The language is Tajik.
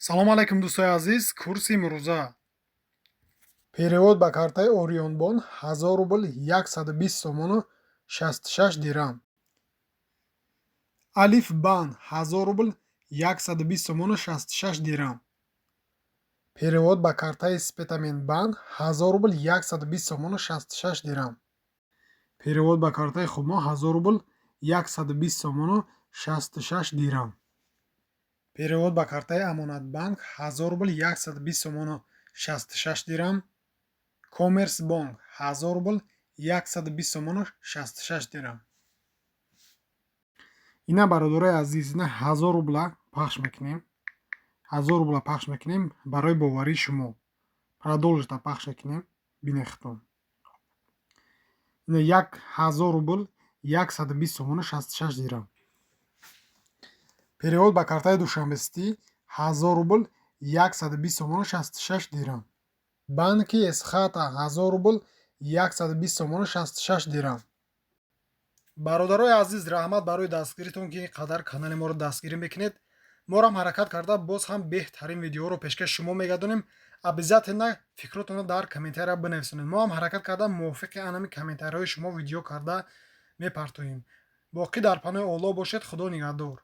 салом алайкум дӯстои азиз, курси имрӯза перевод ба картаи Орионбон 1000 рубл 120 сомону 66 дирам. Алиф бан 1000 рубл 120 сомону 66 дирам. Перевод ба картаи Спетамин бан 1000 рубл 120 сомону 66 дирам. Перевод ба картаи Хумо 1000 рубл 120 сомону 66 дирам. Перевод ба картаи Амонатбанк 1000 рубл 120 сомону 66 дирам. Коммерсбанк 1000 рубл 120 сомону 66 дирам. Ина бародарои азиз, ина 1000 рубла пахш мекунем. 1000 рубла пахш мекунем барои боварии шумо. Продолжита пахш мекунем. Бинехтон. Ина 1000 рубл 120 сомону 66 дирам. Перевод ба картаи Душанбестӣ 1000 рубл 120 сомону 66 дирам. Банки Эсхата 1000 рубл 120 сомону 66 дирам. бародарои азиз, раҳмат барои дастгиритон ки ин қадар канали моро дастгирӣ мекунед. Моро ҳам ҳаракат карда боз ҳам беҳтарин видеоро пешкаши шумо мегардонем. обязательно фикротонро дар комментария бинависонед. мо ҳам ҳаракат карда мувофиқи анами комментарияҳои шумо видео карда мепартоем. боқӣ дар паноҳи Аллоҳ бошед. худо нигаҳдор.